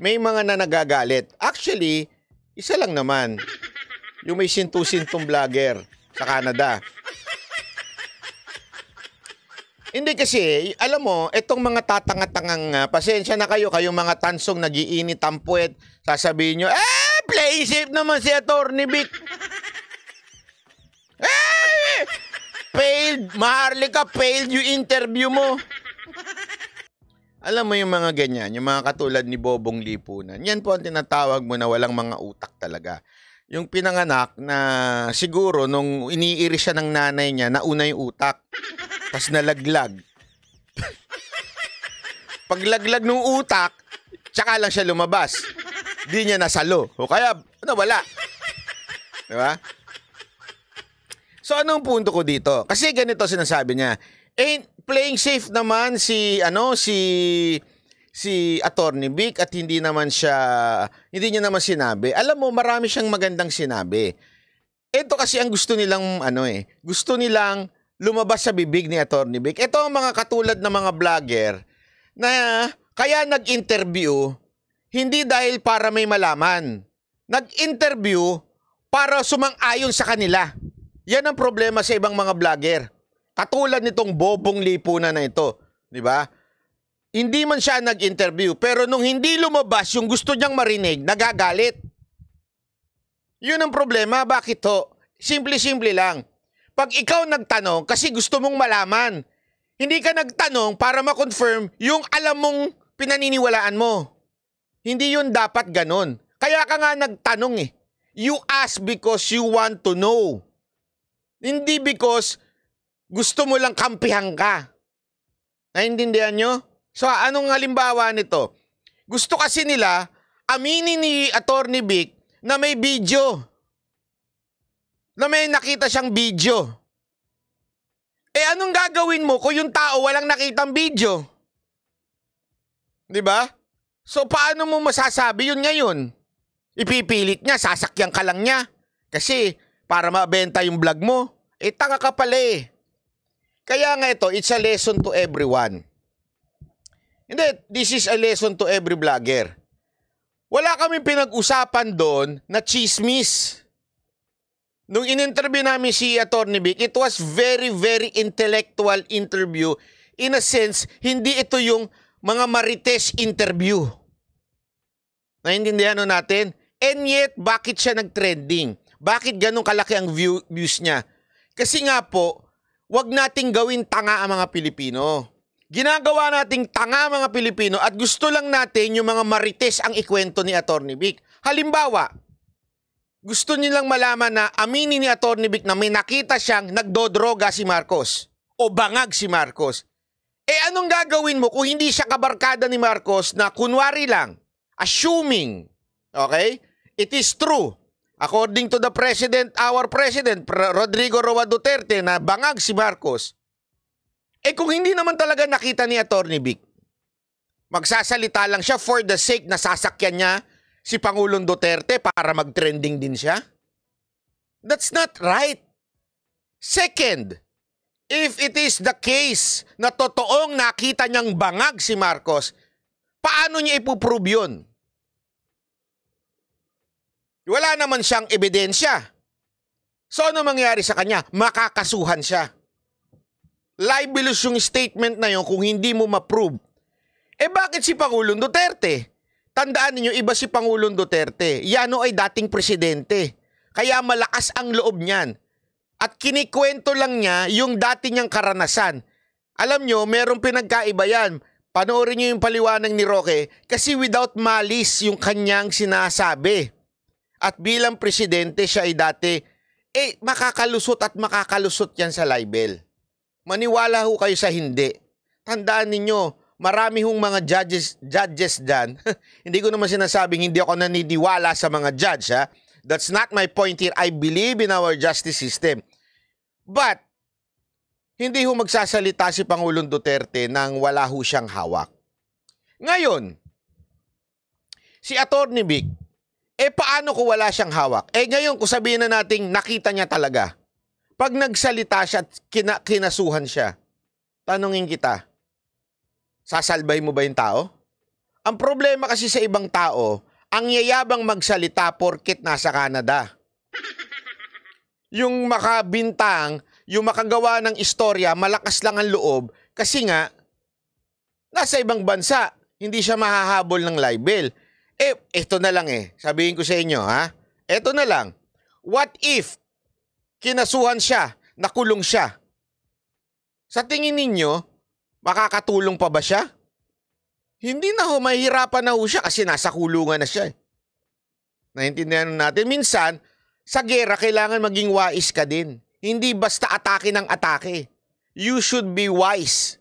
may mga na nagagalit. Actually, isa lang naman. Yung may sintong vlogger sa Canada. Hindi kasi, alam mo, itong mga tatanga-tangang, pasensya na kayo, kayong mga tansong nagiinit ang puwet, sasabihin nyo, play safe naman si Atty. Vic. Failed, Maharlika, failed yung interview mo. Alam mo yung mga ganyan, yung mga katulad ni Bobong Lipunan, yan po ang tinatawag mo na walang mga utak talaga. Yung pinanganak na siguro nung iniiri siya ng nanay niya, nauna yung utak. Tapos nalaglag. Paglaglag ng utak, tsaka lang siya lumabas. Di niya nasalo. O kaya, wala. Diba? So, anong punto ko dito? Kasi ganito sinasabi niya. Playing safe naman si Atty. Vic at hindi niya naman sinabi. Alam mo, marami siyang magandang sinabi. Ito kasi ang gusto nilang, gusto nilang lumabas sa bibig ni Atty. Vic. Ito ang mga katulad ng mga vlogger na kaya nag-interview, hindi dahil para may malaman. Nag-interview para sumang-ayon sa kanila. Yan ang problema sa ibang mga vlogger. Katulad nitong Bobong Lipunan na ito. Di ba? Hindi man siya nag-interview, pero nung hindi lumabas yung gusto niyang marinig, nagagalit. Yun ang problema. Bakit to? Simple-simple lang. Pag ikaw nagtanong kasi gusto mong malaman, hindi ka nagtanong para ma-confirm yung alam mong pinaniniwalaan mo. Hindi yun dapat ganon. Kaya ka nga nagtanong eh. You ask because you want to know. Hindi because gusto mo lang kampihan ka. Naintindihan nyo? So, anong halimbawa nito? Gusto kasi nila aminin ni Atty. Vic na may video. Na may nakita siyang video. Anong gagawin mo kung yung tao walang nakitang video? Diba? So, paano mo masasabi yun ngayon? Ipipilit niya, sasakyan ka lang niya. Kasi, para mabenta yung vlog mo, tanga ka pala eh. Kaya nga ito, it's a lesson to everyone. Hindi, this is a lesson to every vlogger. Wala kaming pinag-usapan doon na chismis. Nung in-interview namin si Atty. Vic, it was very, very intellectual interview. In a sense, hindi ito yung mga marites interview. Naintindihan natin? And yet, bakit siya nag-trending? Bakit ganun kalaki ang views niya? Kasi nga po, wag nating gawin tanga ang mga Pilipino. Ginagawa nating tanga ang mga Pilipino at gusto lang natin yung mga marites ang ikwento ni Atty. Vic. Halimbawa, gusto nilang malaman na aminin ni Atty. Vic na may nakita siyang nagdodroga si Marcos o bangag si Marcos. Anong gagawin mo kung hindi siya kabarkada ni Marcos na kunwari lang, assuming, okay, it is true, according to the president, our president, Rodrigo Roa Duterte, na bangag si Marcos, kung hindi naman talaga nakita ni Atty. Vic, magsasalita lang siya for the sake na sasakyan niya si Pangulong Duterte para mag-trending din siya? That's not right. Second, if it is the case na totoong nakita niyang bangag si Marcos, paano niya ipuprove yun? Wala naman siyang ebidensya. So ano mangyari sa kanya? Makakasuhan siya. Libelous yung statement na yun kung hindi mo ma-prove. Bakit si Pangulong Duterte? Tandaan niyo, iba si Pangulong Duterte. Yan ay dating presidente. Kaya malakas ang loob niyan. At kinikwento lang niya yung dati niyang karanasan. Alam niyo, merong pinagkaiba yan. Panoorin niyo yung paliwanag ni Roque kasi without malice yung kanyang sinasabi. At bilang presidente siya ay dati, makakalusot at makakalusot yan sa libel. Maniwala ho kayo sa hindi. Tandaan ninyo, marami hong mga judges dyan. Hindi ko naman sinasabing hindi ako naniniwala sa mga judge. Ha? That's not my point here. I believe in our justice system. But, hindi ho magsasalita si Pangulong Duterte nang wala ho siyang hawak. Ngayon, si Atty. Vic, paano kung wala siyang hawak? Ngayon, kung sabihin na natin nakita niya talaga. Pag nagsalita siya at kinasuhan siya, tanungin kita, sasalbay mo ba yung tao? Ang problema kasi sa ibang tao, ang yayabang magsalita porket nasa Canada. Yung makabintang, yung makagawa ng istorya, malakas lang ang loob kasi nga, nasa ibang bansa, hindi siya mahahabol ng libel. Ito na lang sabihin ko sa inyo ito na lang. What if kinasuhan siya, nakulong siya? Sa tingin ninyo, makakatulong pa ba siya? Hindi na mahihirapan na siya kasi nasa kulungan na siya. Naintindihan natin, minsan, sa gera kailangan maging wise ka din. Hindi basta atake ng atake. You should be wise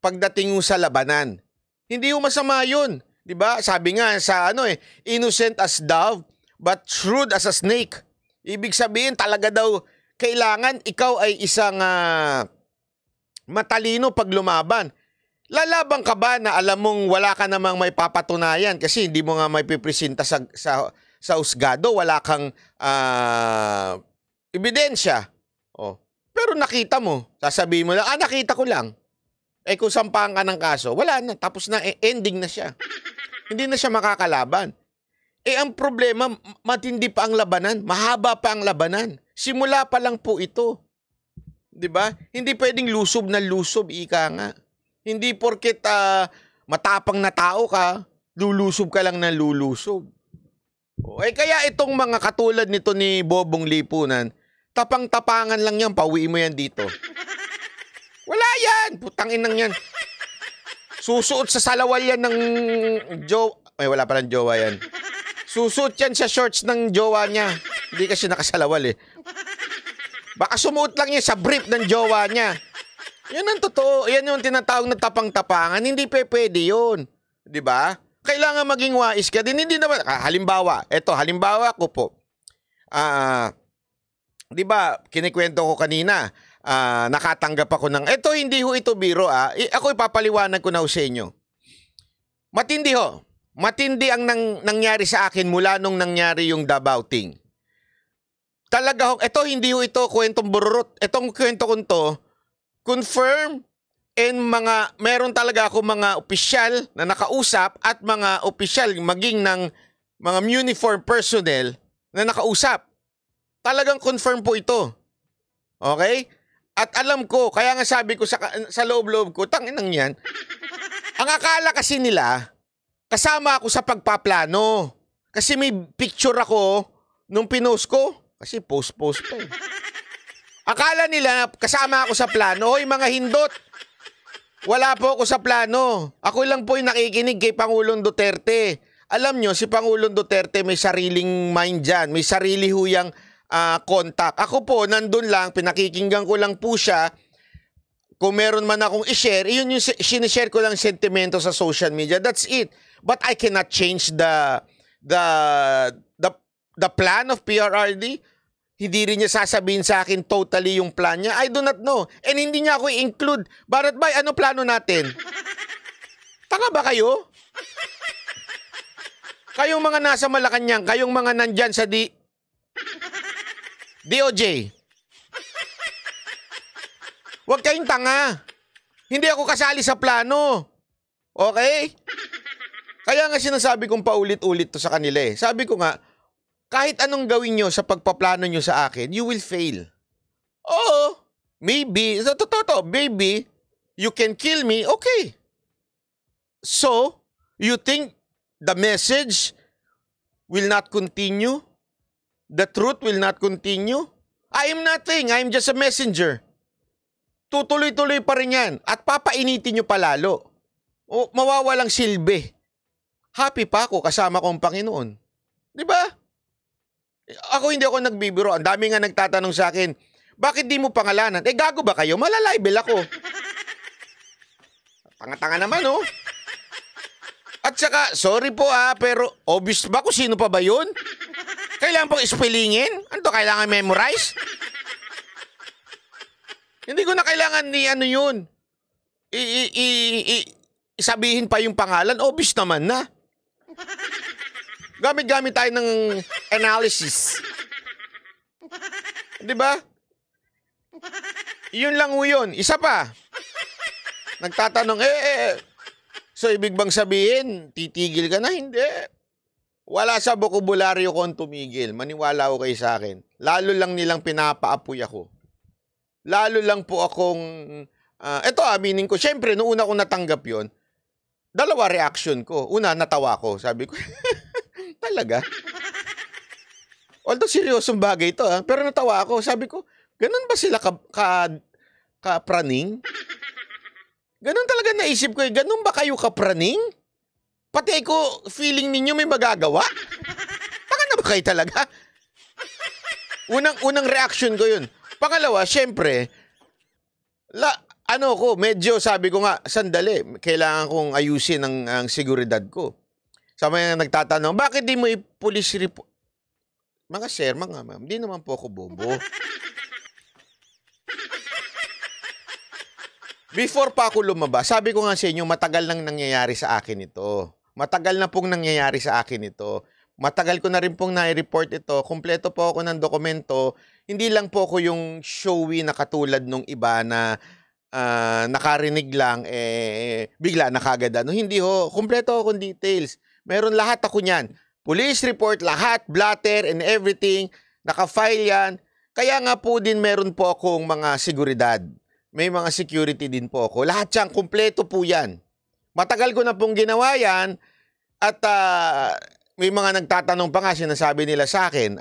pagdating mo sa labanan. Hindi mo masama yun. Diba? Sabi nga sa innocent as dove, but shrewd as a snake. Ibig sabihin talaga daw, kailangan ikaw ay isang matalino pag lumaban. Lalaban ka ba na alam mong wala ka namang may papatunayan kasi hindi mo nga may pipresenta sa husgado, wala kang ebidensya. Pero nakita mo, sasabihin mo lang, nakita ko lang. Kung sampahan ka ng kaso, wala na, tapos na, ending na siya. Hindi na siya makakalaban. Ang problema, matindi pa ang labanan, mahaba pa ang labanan. Simula pa lang po ito. 'Di ba? Hindi pwedeng lusob na lusob, ika nga. Hindi porket matapang na tao ka, lulusob ka lang ng lulusob. Kaya itong mga katulad nito ni Bobong Lipunan, tapang-tapangan lang yan, pauwi mo yan dito. Wala yan! Putangin nang yan. Susuot sa salawal yan ng wala palang jowa yan. Susuot yan sa shorts ng jowa niya. Hindi kasi nakasalawal Baka sumuot lang niya sa brief ng jowa niya. Yan ang totoo. Yan yung tinatawag na tapang-tapangan. Hindi pwede yun. Diba? Kailangan maging wais ka din. Hindi naman. Halimbawa ko po. Diba, kinikwento ko kanina. Nakatanggap ako ng, hindi ito biro ako ipapaliwanag ko na sa inyo. Matindi Matindi ang nangyari sa akin mula nung nangyari yung Davao thing. Talaga hindi ito kwentong bururot. Itong kwento ko to, confirm and meron talaga ako mga opisyal na nakausap at mga opisyal maging ng mga uniform personnel na nakausap. Talagang confirm po ito. Okay? At alam ko, kaya nga sabi ko sa loob-loob ko, tanginang yan, ang akala kasi nila, kasama ako sa pagpaplano. Kasi may picture ako nung pinost ko. Kasi post pa Akala nila, kasama ako sa plano. Hoy mga hindot, wala po ako sa plano. Ako lang po yung nakikinig kay Pangulong Duterte. Alam nyo, si Pangulong Duterte may sariling mind dyan. May sarili huyang contact. Ako po, nandun lang, pinakikinggan ko lang po siya. Kung meron man akong i-share, yun yung sinishare ko lang sentimento sa social media. That's it. But I cannot change the plan of PRRD. Hindi rin niya sasabihin sa akin totally yung plan niya. I do not know. And hindi niya ako i-include. Barat Bay, ano plano natin? Tanga ba kayo? Kayong mga nasa Malacanang, kayong mga nandyan sa DOJ. Huwag kayong tanga. Hindi ako kasali sa plano. Okay? Kaya nga sinasabi kong paulit-ulit to sa kanila Sabi ko nga, kahit anong gawin nyo sa pagpaplano nyo sa akin, you will fail. Oo, maybe, totoo, maybe, you can kill me, okay. So, you think the message will not continue? The truth will not continue? I am nothing, I am just a messenger. Tutuloy-tuloy pa rin yan at papainitin nyo palalo. O mawawalang silbi. Happy pa ako kasama kong Panginoon. Di ba? Hindi ako nagbibiro. Ang dami nga nagtatanong sa akin, bakit di mo pangalanan? Gago ba kayo? Malalibel ako. Tanga-tanga naman, At saka, sorry po pero obvious ba kung sino pa ba yun? Kailangan pong ispellingin? Ano to, kailangan memorize? Hindi ko na kailangan ni yun. Sabihin pa yung pangalan, obvious naman na. Gamit-gamit tayo ng analysis. Di ba? Yun lang yun. Isa pa. Nagtatanong, So, ibig bang sabihin, titigil ka na? Hindi. Wala sa bokabularyo ko ang tumigil. Maniwala ko kayo sa akin. Lalo lang nilang pinapaapoy ako. Lalo lang po akong, eto aminin ko, syempre, noong una kong natanggap yon, dalawa reaction ko. Una, natawa ko. Sabi ko, talaga? Although seryosong bagay ito, pero natawa ako. Sabi ko, ganun ba sila kapraning? Ganun talaga naisip ko, ganun ba kayo kapraning? Pati ko, feeling ninyo may magagawa? Baka na ba kayo talaga? Unang reaction ko yun. Pangalawa, syempre, medyo sabi ko nga, sandali, kailangan kong ayusin ang seguridad ko. Sa mga nagtatanong, bakit di mo i-police report? Mga sir, mga ma'am, di naman po ako bobo. Before pa ako lumabas, sabi ko nga sa inyo, matagal nang nangyayari sa akin ito. Matagal na pong nangyayari sa akin ito. Matagal ko na rin pong nai-report ito. Kumpleto po ako ng dokumento. Hindi lang po ako yung showy na katulad nung iba na nakarinig lang, bigla nakagad. Hindi ho. Kumpleto ako ng details. Meron lahat ako niyan. Police report, lahat, blatter and everything. Naka-file yan. Kaya nga po din meron po akong mga seguridad. May mga security din po ako. Lahat yan, kumpleto po yan. Matagal ko na pong ginawa yan at may mga nagtatanong pa nga, sinasabi nila sa akin,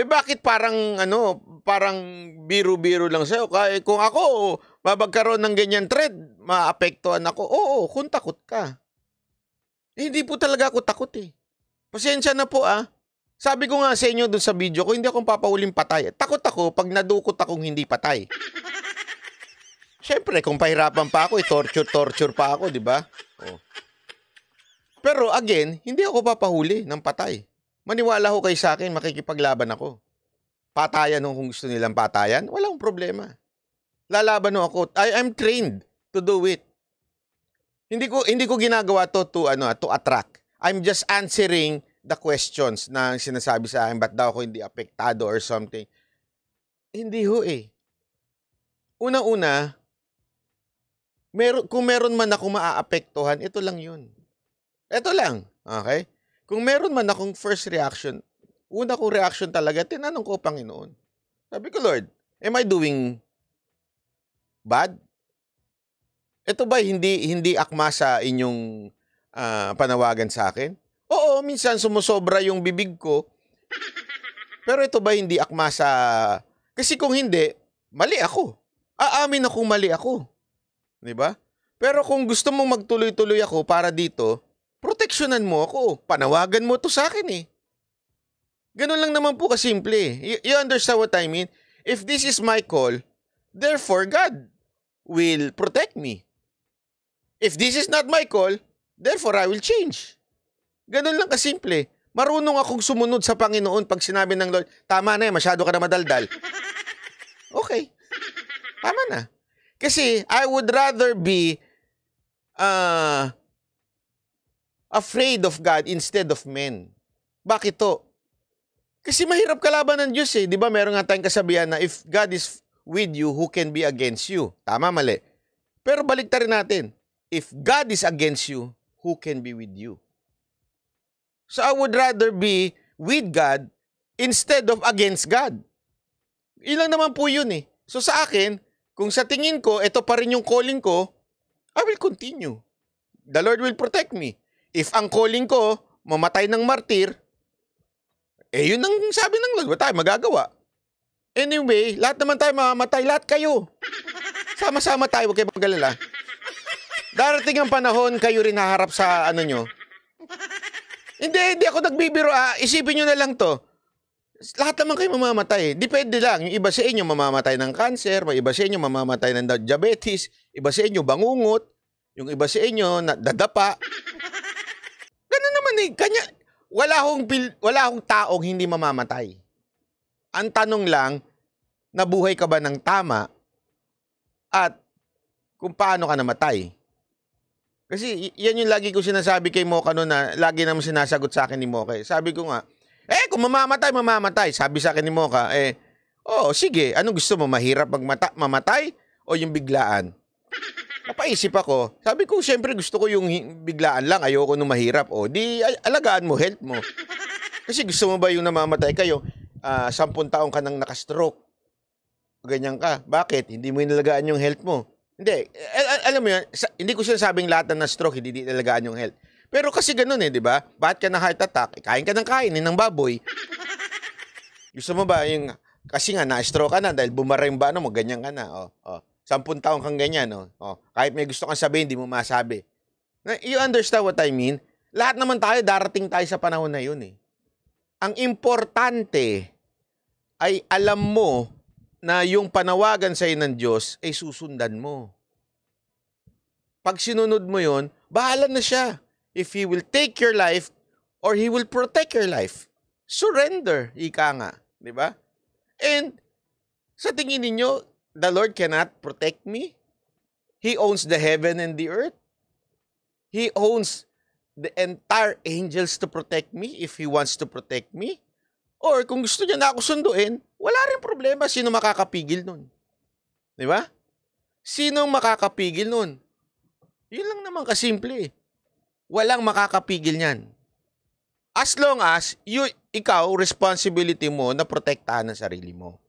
bakit parang biro-biro lang sa'yo? Kung ako, babagkaroon ng ganyan thread, maapektuhan ako. Oo, kung takot ka. Hindi po talaga ako takot eh. Pasensya na po Sabi ko nga sa inyo doon sa video ko, hindi akong papahuling patay. Takot ako pag nadukot akong hindi patay. Siyempre, kung pahirapan pa ako, torture pa ako, di ba? Oh. Pero again, hindi ako papahuli ng patay. Maniwala ho kayo sa akin, makikipaglaban ako. Patayan kung gusto nilang patayan, walang problema. Lalaban ho ako. I'm trained to do it. Hindi ko ginagawa to attract. I'm just answering the questions na sinasabi sa akin, ba't daw ako hindi apektado or something. Hindi ho eh. Una-una, kung meron man akong maaapektuhan, ito lang yun. Ito lang. Okay? Kung meron man akong first reaction, una kong reaction talaga, tinanong ko, Panginoon. Sabi ko, Lord, am I doing bad? Ito ba hindi akma sa inyong panawagan sa akin? Oo, minsan sumusobra yung bibig ko. Pero ito ba hindi akma sa... Kasi kung hindi, mali ako. Aamin akong mali ako. Diba? Pero kung gusto mong magtuloy-tuloy ako para dito, proteksyonan mo ako. Panawagan mo to sa akin eh. Ganun lang naman po kasimple. You understand what I mean? If this is my call, therefore God will protect me. If this is not my call, therefore I will change. Ganun lang kasimple. Marunong akong sumunod sa Panginoon pag sinabi ng Lord, tama na masyado ka na madaldal. Okay. Tama na. Kasi I would rather be afraid of God instead of men. Bakit to? Kasi mahirap kalaban ng Diyos eh. Di ba meron nga tayong kasabihan na if God is with you, who can be against you? Tama, mali. Pero baliktarin natin. If God is against you, who can be with you? So I would rather be with God instead of against God. Ilang naman po yun eh. So sa akin, kung sa tingin ko, ito pa rin yung calling ko, I will continue. The Lord will protect me. If ang calling ko, mamatay ng martir, yun ang sabi ng Lord, tayo magagawa. Anyway, lahat naman tayo mamamatay, lahat kayo. Sama-sama tayo, huwag kayo mag-alala. Darating ang panahon, kayo rin haharap sa nyo. Hindi ako nagbibiro. Isipin nyo na lang to. Lahat naman kayo mamamatay. Depende lang. Yung iba sa inyo mamamatay ng cancer, may iba sa inyo mamamatay ng diabetes, iba sa inyo bangungot, yung iba sa inyo dadapa. Ganun naman eh. Wala akong taong hindi mamamatay. Ang tanong lang, nabuhay ka ba ng tama at kung paano ka namatay? Kasi yan yung lagi ko sinasabi kay Mocha noon na lagi naman sinasagot sa akin ni Mocha. Sabi ko nga, kung mamamatay. Sabi sa akin ni Mocha, sige, anong gusto mo? Mahirap mamatay o yung biglaan? napaisip ako. Sabi ko, syempre gusto ko yung biglaan lang. Ayoko nung mahirap. O, di alagaan mo, health mo. Kasi gusto mo ba yung namamatay kayo, 10 taong ka nang nakastroke? Ganyan ka. Bakit? Hindi mo inalagaan yung health mo. Hindi. Alam mo yan, hindi ko sinasabing lahat na stroke, hindi inalagaan yung health. Pero kasi ganun di ba? Bakit ka na heart attack? Kain ka ng kainin ng baboy. Gusto mo ba yung, kasi nga na-stroke ka na dahil bumara yung bano mo, ganyan ka na. 10 taong kang ganyan. Kahit may gusto kang sabihin, hindi mo masabi. You understand what I mean? Lahat naman tayo, darating tayo sa panahon na yun Ang importante ay alam mo na yung panawagan sa'yo ng Diyos ay susundan mo. Pag sinunod mo yon, bahala na siya. If He will take your life or He will protect your life. Surrender, ika nga. Di ba? And sa tingin ninyo, the Lord cannot protect me? He owns the heaven and the earth. He owns the entire angels to protect me if He wants to protect me. Or kung gusto niya na ako sunduin, wala rin problema. Sino makakapigil nun? Di ba? Sino makakapigil nun? Yun lang naman kasimple. Walang makakapigil niyan. As long as ikaw, responsibility mo na protektahan ang sarili mo.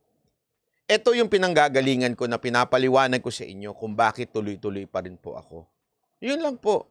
Ito yung pinanggagalingan ko na pinapaliwanag ko sa inyo kung bakit tuloy-tuloy pa rin po ako. Yun lang po.